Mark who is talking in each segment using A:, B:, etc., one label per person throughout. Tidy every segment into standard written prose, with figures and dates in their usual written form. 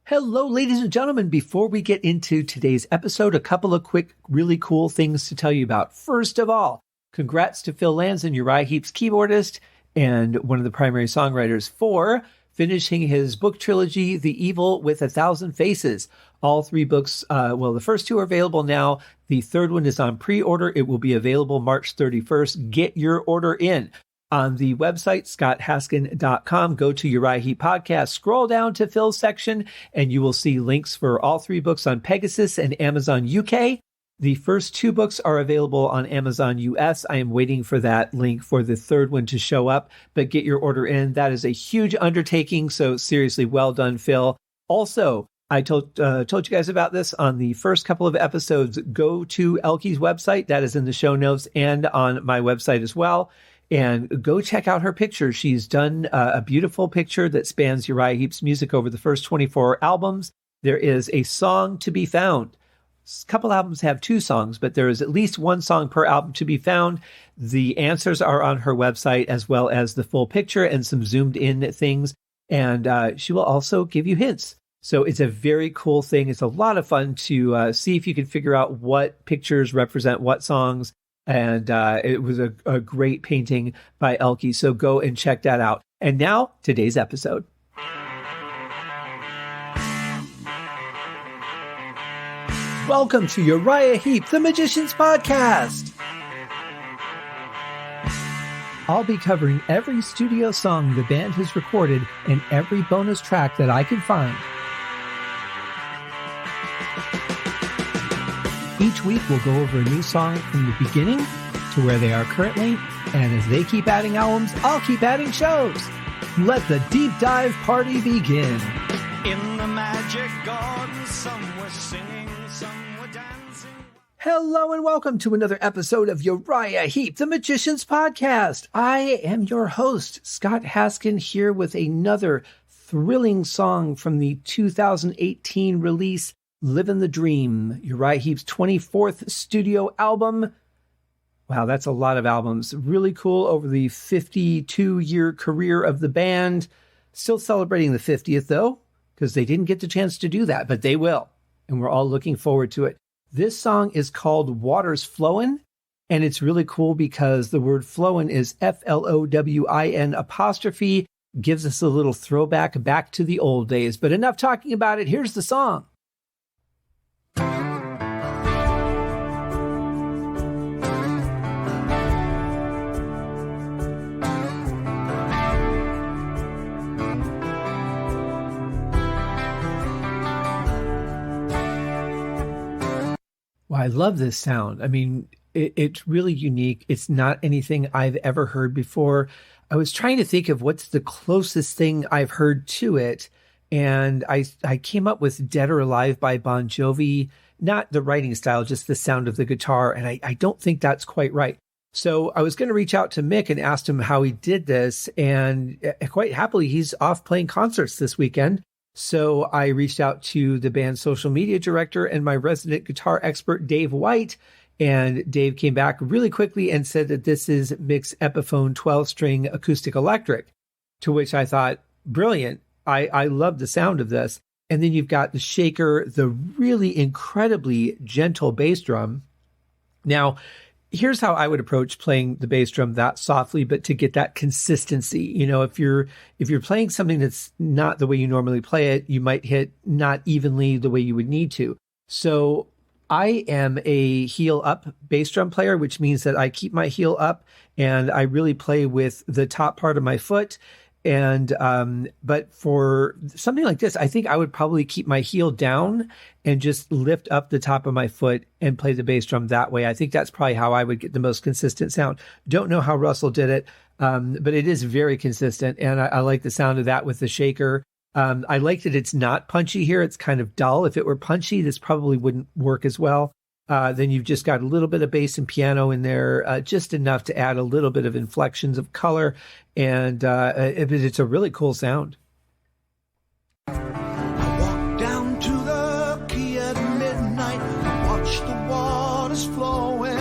A: Hello, ladies and gentlemen. Before we get into today's episode, a couple of quick, really cool things to tell you about. First of all, congrats to Phil Lanzon, Uriah Heep's keyboardist and one of the primary songwriters, for finishing his book trilogy, The Evil with a Thousand Faces. All three books, the first two are available now. The third one is on pre-order. It will be available March 31st. Get your order in. On the website, scotthaskin.com, go to Uriah Heep Podcast, scroll down to Phil's section, and you will see links for all three books on Pegasus and Amazon UK. The first two books are available on Amazon US. I am waiting for that link for the third one to show up, but get your order in. That is a huge undertaking, so seriously, well done, Phil. Also, I told you guys about this on the first couple of episodes. Go to Elke's website. That is in the show notes and on my website as well. And go check out her picture. She's done a beautiful picture that spans Uriah Heep's music over the first 24 albums. There is a song to be found. A couple albums have two songs, but there is at least one song per album to be found. The answers are on her website, as well as the full picture and some zoomed in things. And she will also give you hints. So it's a very cool thing. It's a lot of fun to see if you can figure out what pictures represent what songs. And it was a great painting by Elke. So go and check that out. And now, today's episode. Welcome to Uriah Heep, the Magician's Podcast. I'll be covering every studio song the band has recorded and every bonus track that I can find. Each week, we'll go over a new song from the beginning to where they are currently, and as they keep adding albums, I'll keep adding shows. Let the deep dive party begin.
B: In the magic garden, some were singing, some were dancing.
A: Hello and welcome to another episode of Uriah Heep, the Magician's Podcast. I am your host, Scott Haskin, here with another thrilling song from the 2018 release, Livin' the Dream, Uriah Heep's 24th studio album. Wow, that's a lot of albums. Really cool over the 52-year career of the band. Still celebrating the 50th, though, because they didn't get the chance to do that, but they will. And we're all looking forward to it. This song is called Water's Flowin', and it's really cool because the word flowin' is Flowin apostrophe, gives us a little throwback back to the old days. But enough talking about it. Here's the song. Well, I love this sound. I mean, it's really unique. It's not anything I've ever heard before. I was trying to think of what's the closest thing I've heard to it. And I came up with Dead or Alive by Bon Jovi, not the writing style, just the sound of the guitar. And I don't think that's quite right. So I was going to reach out to Mick and ask him how he did this. And quite happily, he's off playing concerts this weekend. So I reached out to the band's social media director and my resident guitar expert, Dave White. And Dave came back really quickly and said that this is Mick's Epiphone 12-string acoustic electric, to which I thought, brilliant. I love the sound of this. And then you've got the shaker, the really incredibly gentle bass drum. Now, here's how I would approach playing the bass drum that softly, but to get that consistency. You know, if you're playing something that's not the way you normally play it, you might hit not evenly the way you would need to. So I am a heel up bass drum player, which means that I keep my heel up and I really play with the top part of my foot. And, but for something like this, I think I would probably keep my heel down and just lift up the top of my foot and play the bass drum that way. I think that's probably how I would get the most consistent sound. Don't know how Russell did it, but it is very consistent. And I like the sound of that with the shaker. I like that it's not punchy here. It's kind of dull. If it were punchy, this probably wouldn't work as well. Then you've just got a little bit of bass and piano in there, just enough to add a little bit of inflections of color. And it's a really cool sound.
B: I walked down to the quay at midnight, watched the waters flowing,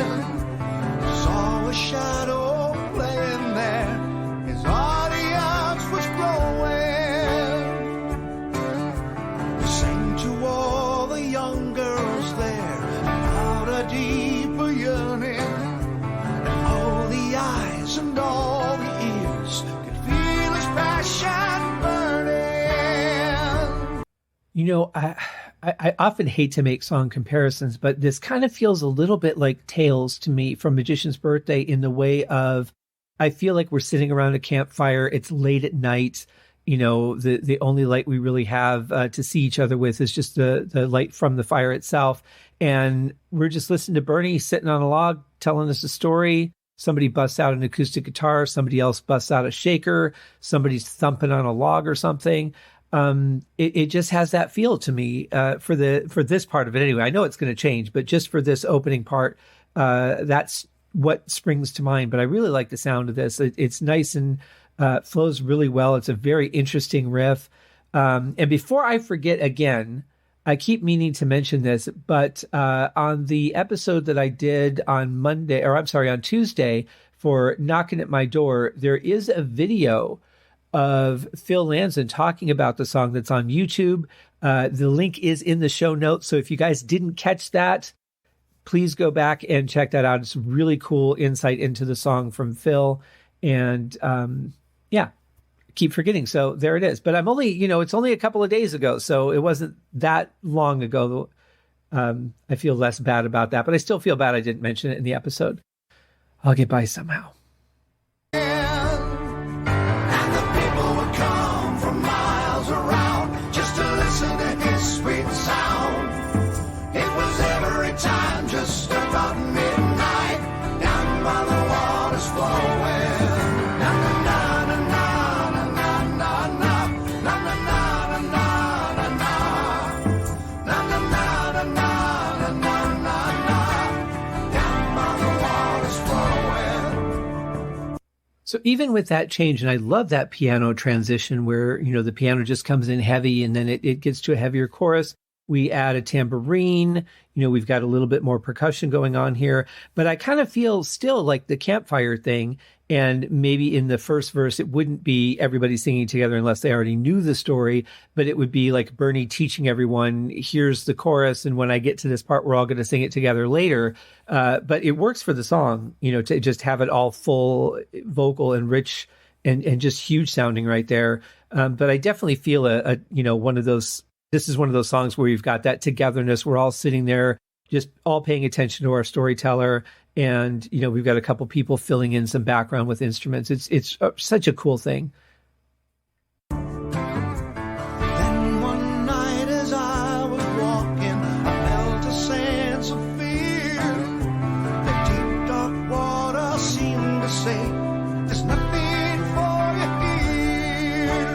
B: saw a shadow playing there, his audience was glowing.
A: I often hate to make song comparisons, but this kind of feels a little bit like Tales to me from Magician's Birthday in the way of, I feel like we're sitting around a campfire. It's late at night. The only light we really have to see each other with is just the light from the fire itself. And we're just listening to Bernie sitting on a log telling us a story. Somebody busts out an acoustic guitar. Somebody else busts out a shaker. Somebody's thumping on a log or something. It just has that feel to me for this part of it anyway. I know it's going to change, but just for this opening part, that's what springs to mind. But I really like the sound of this. It's nice and flows really well. It's a very interesting riff. And before I forget again, I keep meaning to mention this, but on the episode that I did on Tuesday for Knocking at My Door, there is a video of Phil Lanzon talking about the song that's on YouTube. The link is in the show notes. So if you guys didn't catch that, please go back and check that out. It's really cool insight into the song from Phil. And keep forgetting. So there it is. But I'm only, it's only a couple of days ago. So it wasn't that long ago. I feel less bad about that, but I still feel bad I didn't mention it in the episode. I'll get by somehow. So even with that change, and I love that piano transition where, the piano just comes in heavy and then it gets to a heavier chorus. We add a tambourine, we've got a little bit more percussion going on here, but I kind of feel still like the campfire thing. And maybe in the first verse, it wouldn't be everybody singing together unless they already knew the story, but it would be like Bernie teaching everyone, here's the chorus. And when I get to this part, we're all going to sing it together later. But it works for the song, to just have it all full vocal and rich and just huge sounding right there. But I definitely feel this is one of those songs where you've got that togetherness. We're all sitting there, just all paying attention to our storyteller. And, we've got a couple people filling in some background with instruments. It's such a cool thing.
B: Then one night as I was walking, I felt a sense of fear. The deep dark water seemed to say, there's nothing for you here.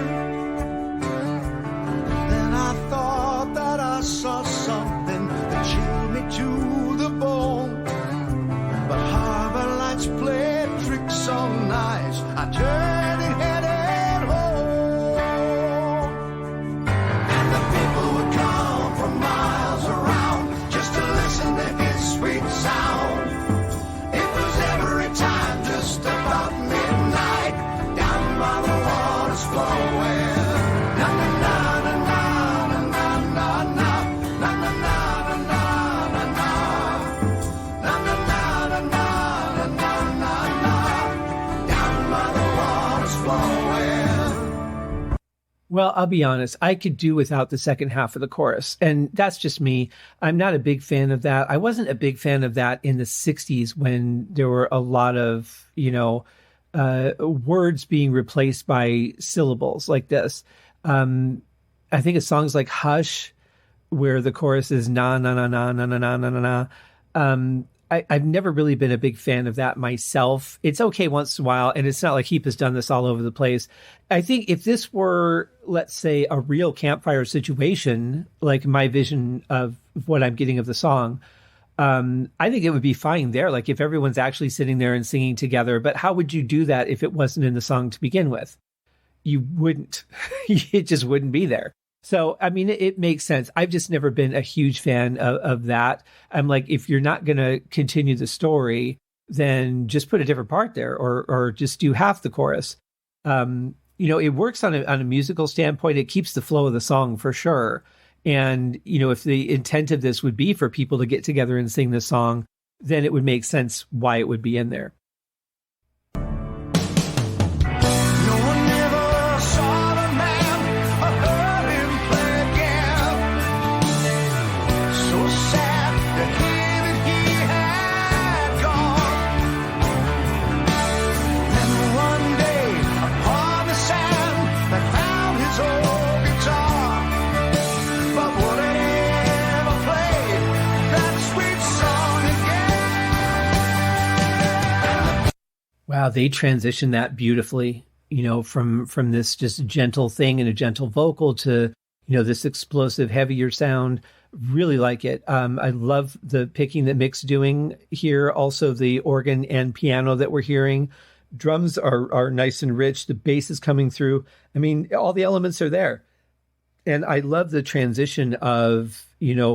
B: Then I thought that I saw something that chilled me to the bone. But harbor lights played tricks on eyes. I turned and headed home. And the people would come from miles around just to listen to his sweet sound. It was every time just about midnight, down by the waters flowing. Na na na na na na na na na na na na na na.
A: Well, I'll be honest, I could do without the second half of the chorus. And that's just me. I'm not a big fan of that. I wasn't a big fan of that in the 60s when there were a lot of, words being replaced by syllables like this. I think of songs like Hush, where the chorus is na, na, na, na, na, na, na, na, na, na. I've never really been a big fan of that myself. It's okay once in a while, and it's not like Heep has done this all over the place. I think if this were, let's say, a real campfire situation, like my vision of what I'm getting of the song, I think it would be fine there. Like if everyone's actually sitting there and singing together. But how would you do that if it wasn't in the song to begin with? You wouldn't. It just wouldn't be there. So, I mean, it makes sense. I've just never been a huge fan of that. I'm like, if you're not going to continue the story, then just put a different part there or just do half the chorus. It works on a musical standpoint. It keeps the flow of the song for sure. And, if the intent of this would be for people to get together and sing this song, then it would make sense why it would be in there.
B: No one ever saw the man or heard him play again.
A: Wow, they transition that beautifully, from this just gentle thing and a gentle vocal to, this explosive, heavier sound. Really like it. I love the picking that Mick's doing here. Also, the organ and piano that we're hearing. Drums are nice and rich. The bass is coming through. I mean, all the elements are there. And I love the transition of,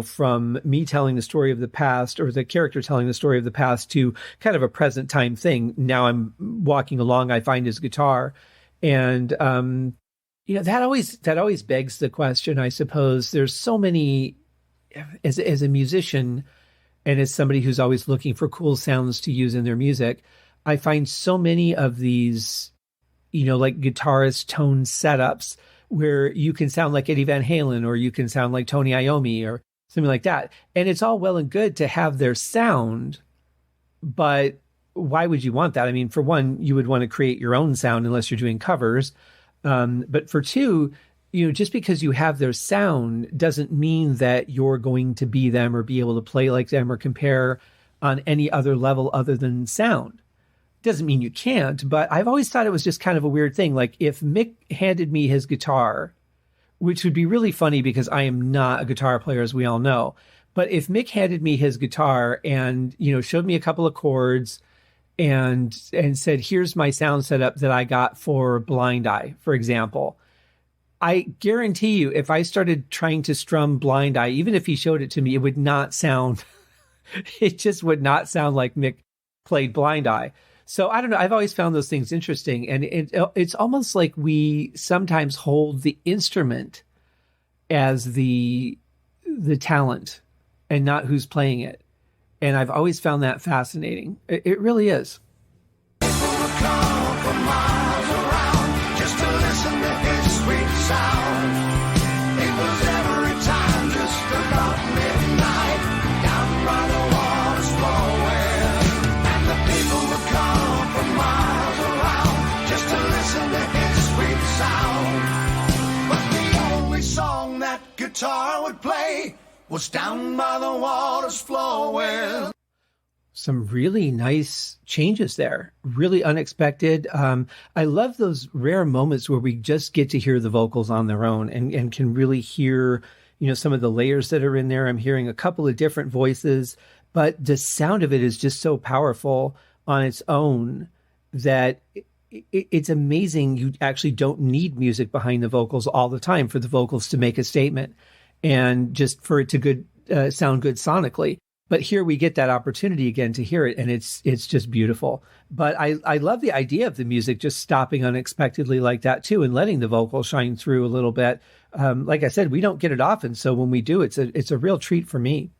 A: from me telling the story of the past or the character telling the story of the past to kind of a present time thing. Now I'm walking along, I find his guitar. And, that always begs the question, I suppose. There's so many, as a musician and as somebody who's always looking for cool sounds to use in their music, I find so many of these, like guitarist tone setups where you can sound like Eddie Van Halen or you can sound like Tony Iommi or something like that. And it's all well and good to have their sound, but why would you want that? I mean, for one, you would want to create your own sound unless you're doing covers. But for two, just because you have their sound doesn't mean that you're going to be them or be able to play like them or compare on any other level other than sound. Doesn't mean you can't, but I've always thought it was just kind of a weird thing. Like if Mick handed me his guitar, which would be really funny because I am not a guitar player, as we all know. But if Mick handed me his guitar and, showed me a couple of chords and said, here's my sound setup that I got for Blind Eye, for example, I guarantee you, if I started trying to strum Blind Eye, even if he showed it to me, it would not sound, it just would not sound like Mick played Blind Eye. So I don't know. I've always found those things interesting. And it's almost like we sometimes hold the instrument as the talent and not who's playing it. And I've always found that fascinating. It really is.
B: Guitar would play was down by the water's flowing.
A: Some really nice changes there, really unexpected. I love those rare moments where we just get to hear the vocals on their own and can really hear, some of the layers that are in there. I'm hearing a couple of different voices, but the sound of it is just so powerful on its own that it's amazing. You actually don't need music behind the vocals all the time for the vocals to make a statement and just for it to sound good sonically. But here we get that opportunity again to hear it, and it's just beautiful. But I love the idea of the music just stopping unexpectedly like that too, and letting the vocals shine through a little bit. Like I said, we don't get it often, so when we do, it's a real treat for me.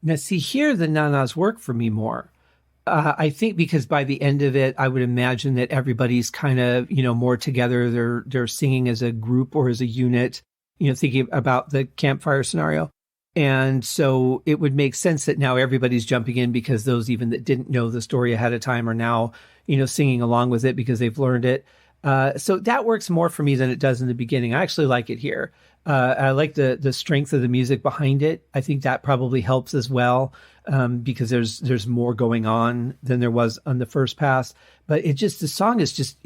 A: Now, see, here the na-nas work for me more. I think because by the end of it, I would imagine that everybody's kind of, more together. They're singing as a group or as a unit, thinking about the campfire scenario. And so it would make sense that now everybody's jumping in because those even that didn't know the story ahead of time are now, singing along with it because they've learned it. So that works more for me than it does in the beginning. I actually like it here. I like the strength of the music behind it. I think that probably helps as well, because there's more going on than there was on the first pass. But the song is just,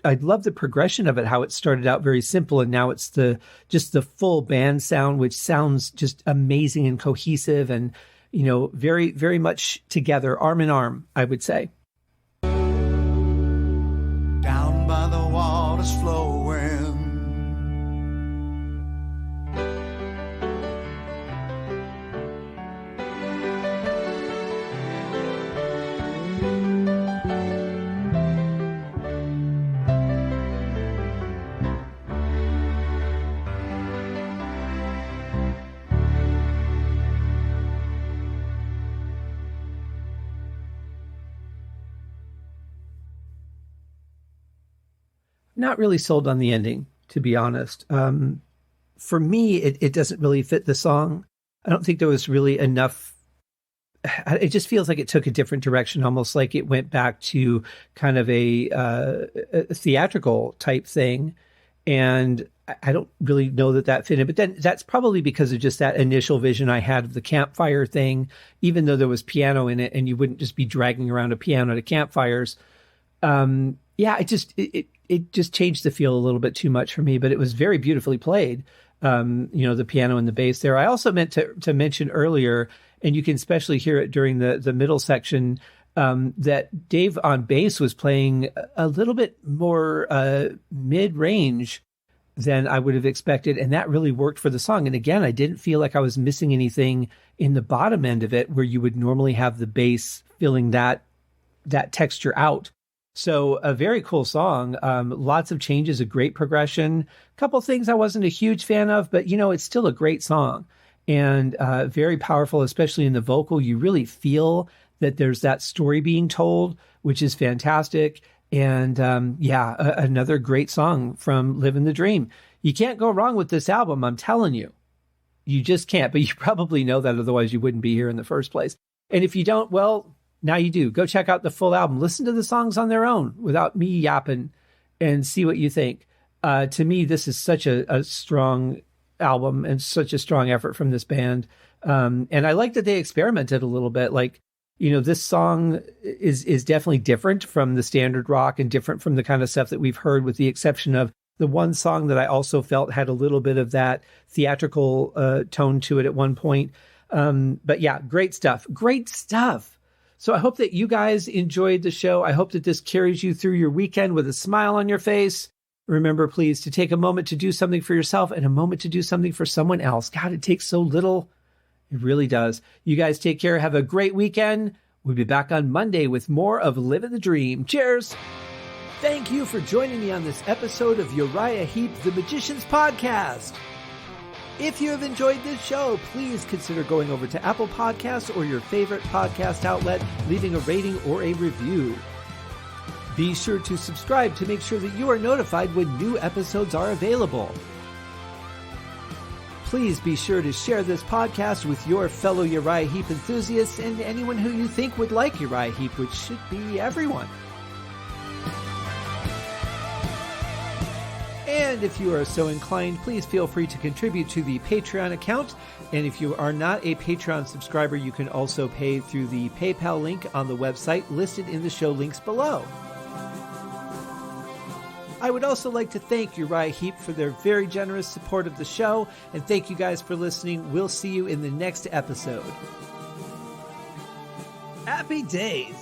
A: I love the progression of it, how it started out very simple and now it's the full band sound, which sounds just amazing and cohesive and, very, very much together, arm in arm, I would say.
B: Down by the water's flowing.
A: Not really sold on the ending, to be honest. For me, it doesn't really fit the song. I don't think there was really enough. It just feels like it took a different direction, almost like it went back to kind of a theatrical type thing. And I don't really know that fit in. But then that's probably because of just that initial vision I had of the campfire thing, even though there was piano in it and you wouldn't just be dragging around a piano to campfires. Yeah, it just changed the feel a little bit too much for me, but it was very beautifully played. The piano and the bass there. I also meant to mention earlier, and you can especially hear it during the middle section, that Dave on bass was playing a little bit more mid-range than I would have expected, and that really worked for the song. And again, I didn't feel like I was missing anything in the bottom end of it, where you would normally have the bass filling that texture out. So a very cool song. Lots of changes, a great progression. A couple things I wasn't a huge fan of, but it's still a great song, and very powerful, especially in the vocal. You really feel that there's that story being told, which is fantastic. And another great song from Living the Dream. You can't go wrong with this album, I'm telling you. You just can't, but you probably know that, otherwise you wouldn't be here in the first place. And if you don't, well, now you do. Go check out the full album. Listen to the songs on their own without me yapping and see what you think. To me, this is such a strong album and such a strong effort from this band. And I like that they experimented a little bit. Like, this song is definitely different from the standard rock and different from the kind of stuff that we've heard, with the exception of the one song that I also felt had a little bit of that theatrical tone to it at one point. But yeah, great stuff. Great stuff. So I hope that you guys enjoyed the show. I hope that this carries you through your weekend with a smile on your face. Remember, please, to take a moment to do something for yourself and a moment to do something for someone else. God, it takes so little. It really does. You guys take care. Have a great weekend. We'll be back on Monday with more of Living the Dream. Cheers. Thank you for joining me on this episode of Uriah Heep, the Magician's Podcast. If you have enjoyed this show, please consider going over to Apple Podcasts or your favorite podcast outlet, leaving a rating or a review. Be sure to subscribe to make sure that you are notified when new episodes are available. Please be sure to share this podcast with your fellow Uriah Heep enthusiasts and anyone who you think would like Uriah Heep, which should be everyone. And if you are so inclined, please feel free to contribute to the Patreon account. And if you are not a Patreon subscriber, you can also pay through the PayPal link on the website listed in the show links below. I would also like to thank Uriah Heep for their very generous support of the show, and thank you guys for listening. We'll see you in the next episode. Happy days!